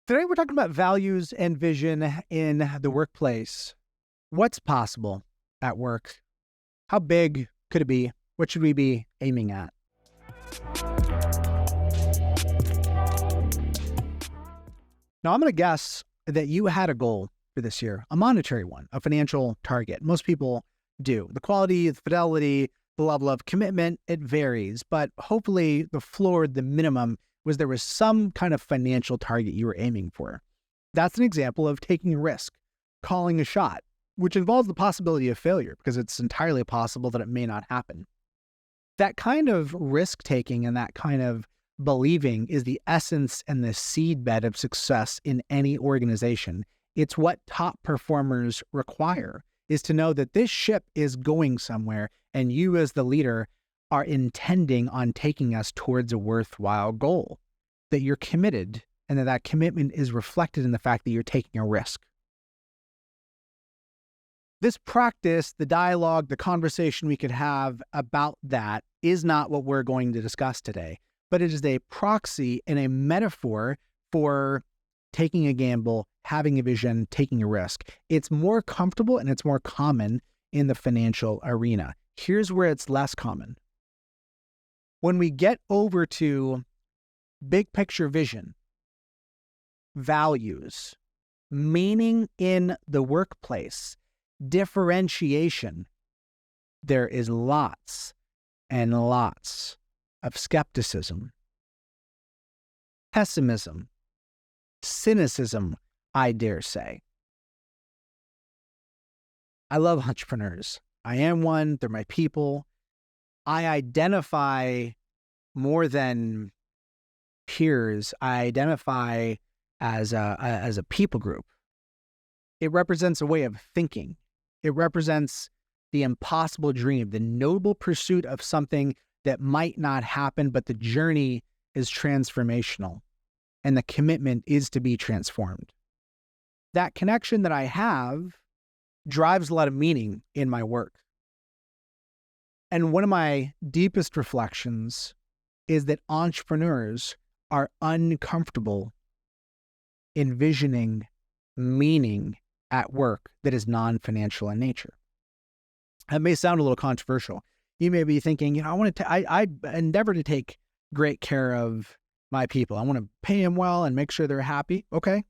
Today we're talking about values and vision in the workplace. What's possible at work? How big could it be? What should we be aiming at? Now, I'm going to guess that you had a goal for this year, a monetary one, a financial target. Most people do. The quality, the fidelity, the level of commitment, it varies. But hopefully the floor, the minimum, was there was some kind of financial target you were aiming for. That's an example of taking a risk, calling a shot, which involves the possibility of failure because it's entirely possible that it may not happen. That kind of risk-taking and that kind of believing is the essence and the seedbed of success in any organization. It's what top performers require, is to know that this ship is going somewhere and you as the leader are intending on taking us towards a worthwhile goal, that you're committed and that commitment is reflected in the fact that you're taking a risk. This practice, the dialogue, the conversation we could have about that is not what we're going to discuss today, but it is a proxy and a metaphor for taking a gamble, having a vision, taking a risk. It's more comfortable and it's more common in the financial arena. Here's where it's less common. When we get over to big picture vision, values, meaning in the workplace, differentiation, there is lots and lots of skepticism, pessimism, cynicism, I dare say. I love entrepreneurs. I am one. They're my people. I identify more than peers. I identify as a people group. It represents a way of thinking. It represents the impossible dream, the noble pursuit of something that might not happen, but the journey is transformational and the commitment is to be transformed. That connection that I have drives a lot of meaning in my work. And one of my deepest reflections is that entrepreneurs are uncomfortable envisioning meaning at work that is non-financial in nature. That may sound a little controversial. You may be thinking, I endeavor to take great care of my people. I want to pay them well and make sure they're happy. Okay,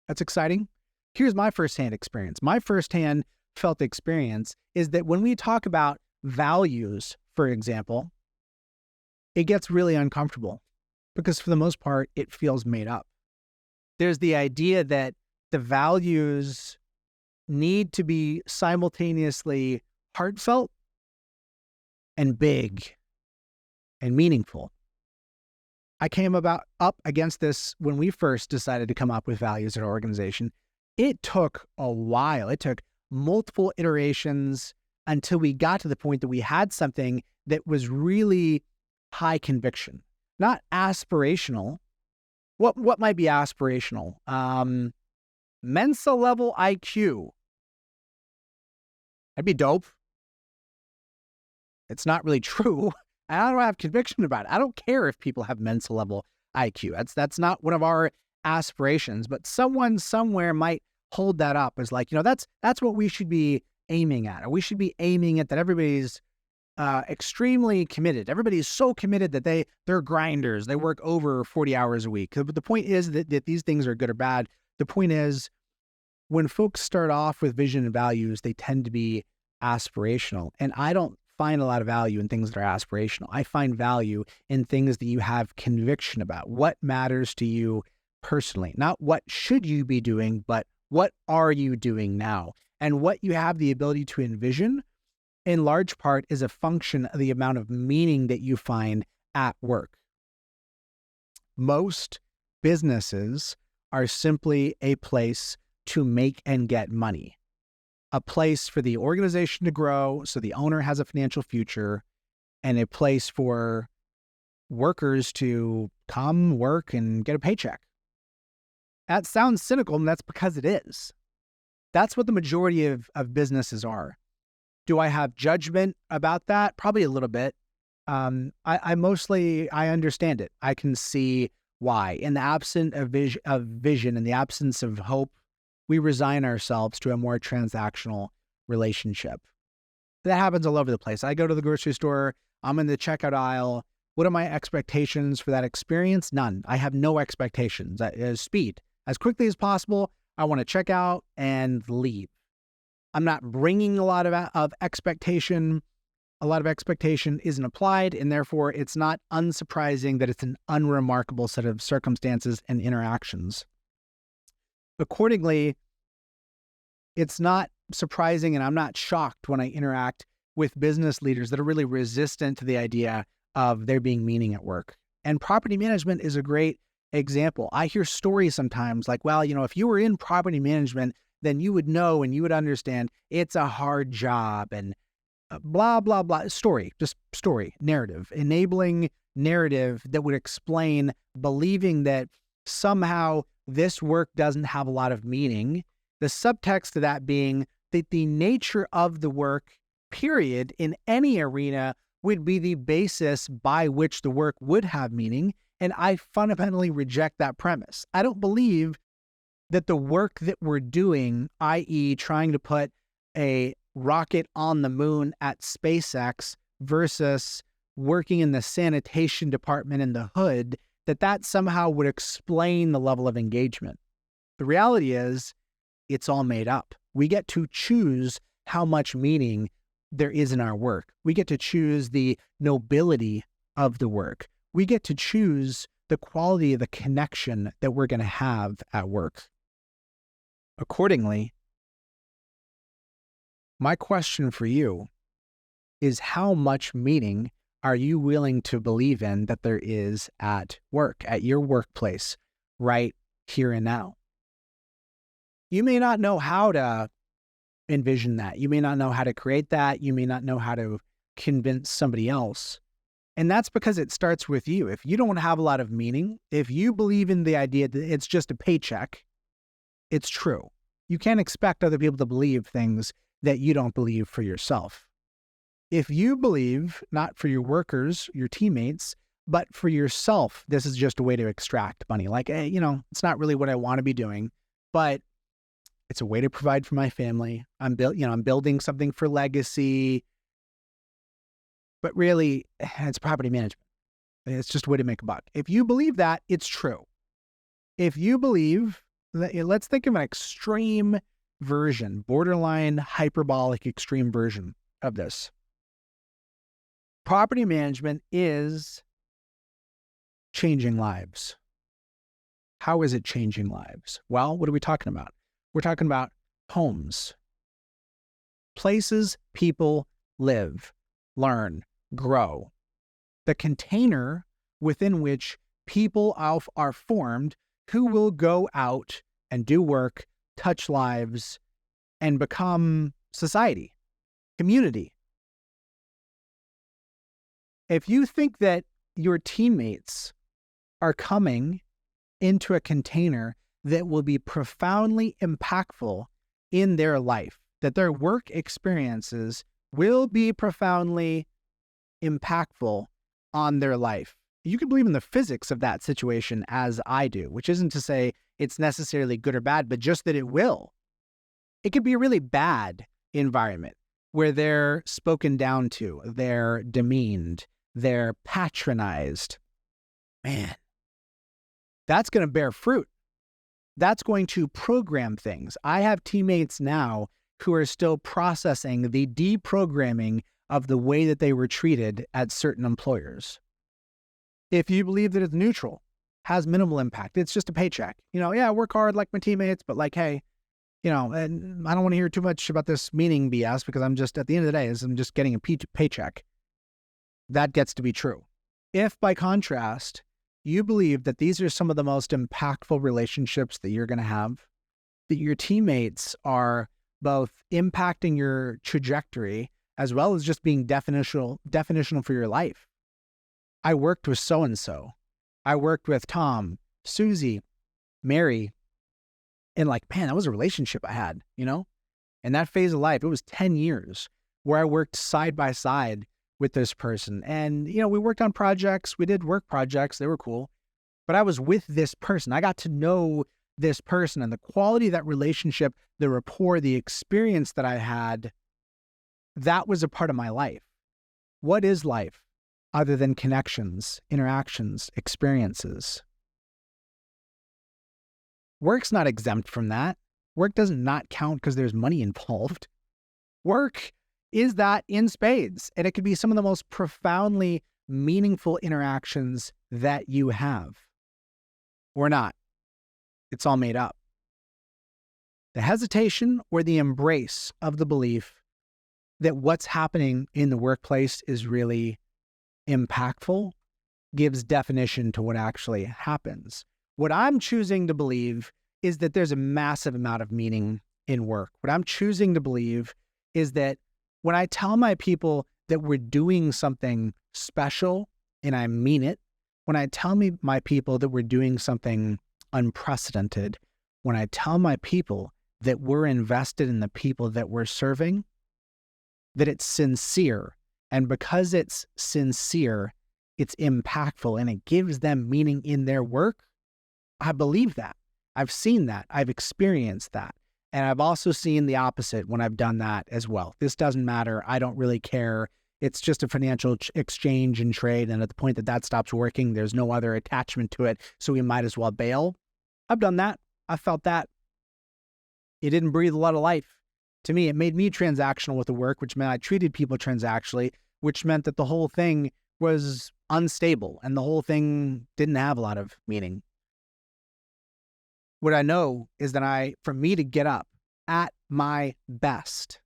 that's exciting. Here's my firsthand experience. My firsthand felt experience is that when we talk about values, for example, it gets really uncomfortable because for the most part, it feels made up. There's the idea that the values need to be simultaneously heartfelt and big and meaningful. I came up against this when we first decided to come up with values at our organization. It took a while. It took multiple iterations until we got to the point that we had something that was really high conviction, not aspirational. What might be aspirational? Mensa level IQ. That'd be dope. It's not really true. I don't have conviction about it. I don't care if people have Mensa level IQ. That's not one of our aspirations, but someone somewhere might hold that up as like, that's what we should be aiming at. Or we should be aiming at that everybody's extremely committed. Everybody's so committed that they're grinders. They work over 40 hours a week. But the point is that these things are good or bad. The point is when folks start off with vision and values, they tend to be aspirational. And I don't find a lot of value in things that are aspirational. I find value in things that you have conviction about. What matters to you personally? Not what should you be doing, but what are you doing now? And what you have the ability to envision, in large part, is a function of the amount of meaning that you find at work. Most businesses are simply a place to make and get money, a place for the organization to grow so the owner has a financial future, and a place for workers to come work and get a paycheck. That sounds cynical, and that's because it is. That's what the majority of businesses are. Do I have judgment about that? Probably a little bit. I understand it. I can see Why? In the absence of vision, in the absence of hope, we resign ourselves to a more transactional relationship. That happens all over the place. I go to the grocery store, I'm in the checkout aisle. What are my expectations for that experience? None. I have no expectations. Speed. As quickly as possible, I want to check out and leave. I'm not bringing a lot of expectation. A lot of expectation isn't applied, and therefore it's not unsurprising that it's an unremarkable set of circumstances and interactions. Accordingly, it's not surprising, and I'm not shocked when I interact with business leaders that are really resistant to the idea of there being meaning at work. And property management is a great example. I hear stories sometimes like, well, if you were in property management, then you would know and you would understand it's a hard job and blah, blah, blah. Narrative, enabling narrative that would explain believing that somehow this work doesn't have a lot of meaning. The subtext to that being that the nature of the work, period, in any arena would be the basis by which the work would have meaning. And I fundamentally reject that premise. I don't believe that the work that we're doing, i.e. trying to put a rocket on the moon at SpaceX versus working in the sanitation department in the hood, that somehow would explain the level of engagement. The reality is it's all made up. We get to choose how much meaning there is in our work. We get to choose the nobility of the work. We get to choose the quality of the connection that we're going to have at work. Accordingly, my question for you is, how much meaning are you willing to believe in that there is at work, at your workplace, right here and now? You may not know how to envision that. You may not know how to create that. You may not know how to convince somebody else. And that's because it starts with you. If you don't have a lot of meaning, if you believe in the idea that it's just a paycheck, it's true. You can't expect other people to believe things that you don't believe for yourself. If you believe, not for your workers, your teammates, but for yourself, this is just a way to extract money. Like, hey, it's not really what I want to be doing, but it's a way to provide for my family. I'm building something for legacy. But really, it's property management. It's just a way to make a buck. If you believe that, it's true. If you believe that, let's think of an extreme version, borderline hyperbolic extreme version of this. Property management is changing lives. How is it changing lives? Well, what are we talking about? We're talking about homes, places people live, learn, grow. The container within which people are formed who will go out and do work, touch lives, and become society, community. If you think that your teammates are coming into a container that will be profoundly impactful in their life, that their work experiences will be profoundly impactful on their life, you can believe in the physics of that situation as I do, which isn't to say it's necessarily good or bad, but just that it will. It could be a really bad environment where they're spoken down to, they're demeaned, they're patronized. Man, that's going to bear fruit. That's going to program things. I have teammates now who are still processing the deprogramming of the way that they were treated at certain employers. If you believe that it's neutral, has minimal impact, it's just a paycheck. I work hard like my teammates, but hey, and I don't want to hear too much about this meaning BS because I'm just, at the end of the day, I'm just getting a paycheck. That gets to be true. If, by contrast, you believe that these are some of the most impactful relationships that you're going to have, that your teammates are both impacting your trajectory as well as just being definitional for your life. I worked with so-and-so. I worked with Tom, Susie, Mary, and man, that was a relationship I had, In that phase of life, it was 10 years where I worked side by side with this person. And, we worked on projects. We did work projects. They were cool. but I was with this person. I got to know this person, and the quality of that relationship, the rapport, the experience that I had, that was a part of my life. What is life other than connections, interactions, experiences? Work's not exempt from that. Work doesn't not count because there's money involved. Work is that in spades, and it could be some of the most profoundly meaningful interactions that you have. Or not. It's all made up. The hesitation or the embrace of the belief that what's happening in the workplace is really impactful gives definition to what actually happens. What I'm choosing to believe is that there's a massive amount of meaning in work. What I'm choosing to believe is that when I tell my people that we're doing something special, and I mean it, when I tell my people that we're doing something unprecedented, when I tell my people that we're invested in the people that we're serving, that it's sincere. And because it's sincere, it's impactful and it gives them meaning in their work, I believe that. I've seen that. I've experienced that. And I've also seen the opposite when I've done that as well. This doesn't matter. I don't really care. It's just a financial exchange and trade. And at the point that that stops working, there's no other attachment to it. So we might as well bail. I've done that. I felt that. It didn't breathe a lot of life. To me, it made me transactional with the work, which meant I treated people transactionally, which meant that the whole thing was unstable and the whole thing didn't have a lot of meaning. What I know is that for me to get up at my best,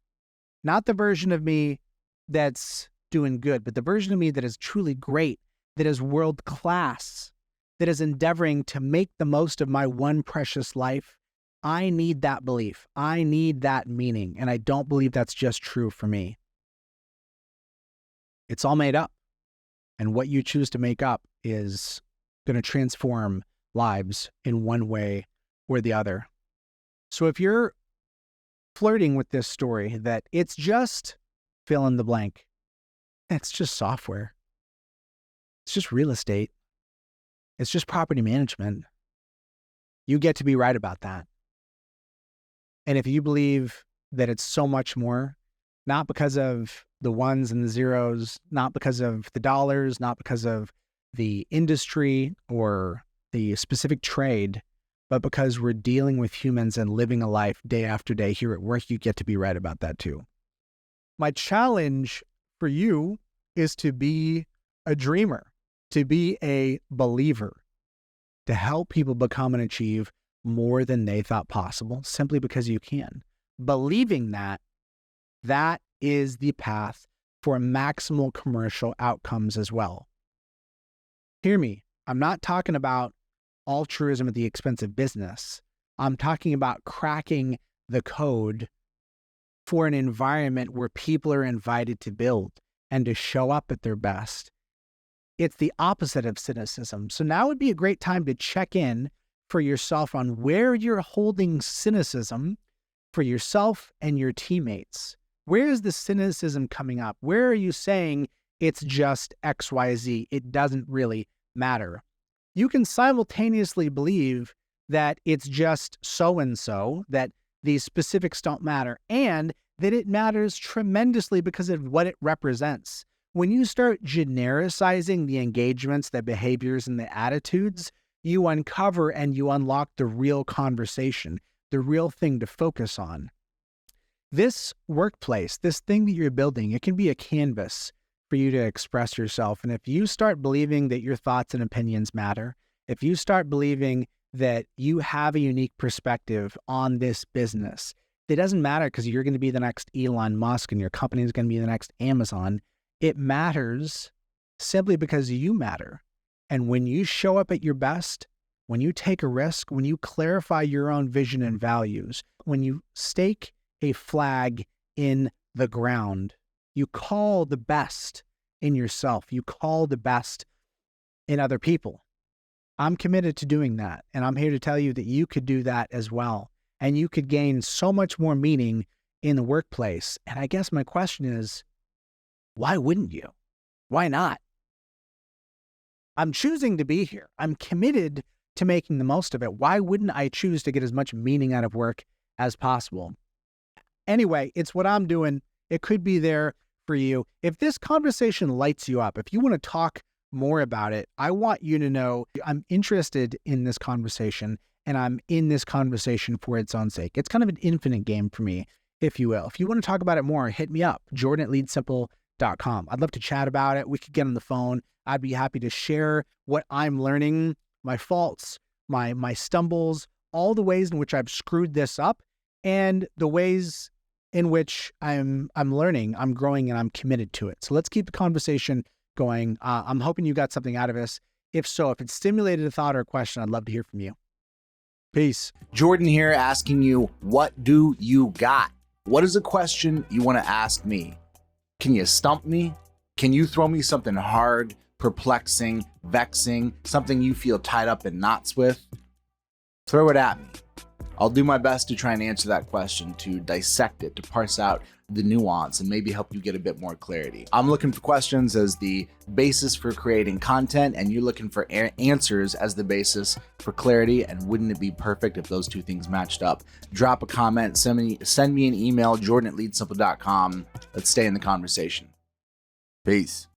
not the version of me that's doing good, but the version of me that is truly great, that is world class, that is endeavoring to make the most of my one precious life, I need that belief. I need that meaning. And I don't believe that's just true for me. It's all made up. And what you choose to make up is going to transform lives in one way or the other. So if you're flirting with this story that it's just fill in the blank, it's just software, it's just real estate, it's just property management, you get to be right about that. And if you believe that it's so much more, not because of the ones and the zeros, not because of the dollars, not because of the industry or the specific trade, but because we're dealing with humans and living a life day after day here at work, you get to be right about that too. My challenge for you is to be a dreamer, to be a believer, to help people become and achieve more than they thought possible, simply because you can. Believing that is the path for maximal commercial outcomes as well. Hear me, I'm not talking about altruism at the expense of business. I'm talking about cracking the code for an environment where people are invited to build and to show up at their best. It's the opposite of cynicism. So now would be a great time to check in for yourself on where you're holding cynicism for yourself and your teammates. Where is the cynicism coming up? Where are you saying it's just XYZ? It doesn't really matter. You can simultaneously believe that it's just so-and-so, that these specifics don't matter, and that it matters tremendously because of what it represents. When you start genericizing the engagements, the behaviors, and the attitudes, you uncover and you unlock the real conversation, the real thing to focus on. This workplace, this thing that you're building, it can be a canvas for you to express yourself. And if you start believing that your thoughts and opinions matter, if you start believing that you have a unique perspective on this business, it doesn't matter because you're going to be the next Elon Musk and your company is going to be the next Amazon. It matters simply because you matter. And when you show up at your best, when you take a risk, when you clarify your own vision and values, when you stake a flag in the ground, you call the best in yourself. You call the best in other people. I'm committed to doing that. And I'm here to tell you that you could do that as well. And you could gain so much more meaning in the workplace. And I guess my question is, why wouldn't you? Why not? I'm choosing to be here. I'm committed to making the most of it. Why wouldn't I choose to get as much meaning out of work as possible? Anyway, it's what I'm doing. It could be there for you. If this conversation lights you up, if you want to talk more about it, I want you to know I'm interested in this conversation, and I'm in this conversation for its own sake. It's kind of an infinite game for me, if you will. If you want to talk about it more, hit me up, jordan@leadsimple.com. I'd love to chat about it. We could get on the phone. I'd be happy to share what I'm learning, my faults, my stumbles, all the ways in which I've screwed this up, and the ways in which I'm learning, I'm growing, and I'm committed to it. So let's keep the conversation going. I'm hoping you got something out of this. If so, if it stimulated a thought or a question, I'd love to hear from you. Peace. Jordan here asking you, what do you got? What is a question you want to ask me? Can you stump me? Can you throw me something hard, perplexing, vexing, something you feel tied up in knots with? Throw it at me. I'll do my best to try and answer that question, to dissect it, to parse out the nuance, and maybe help you get a bit more clarity. I'm looking for questions as the basis for creating content, and you're looking for answers as the basis for clarity. And wouldn't it be perfect if those two things matched up? Drop a comment, send me an email, jordan@leadsimple.com. Let's stay in the conversation. Peace.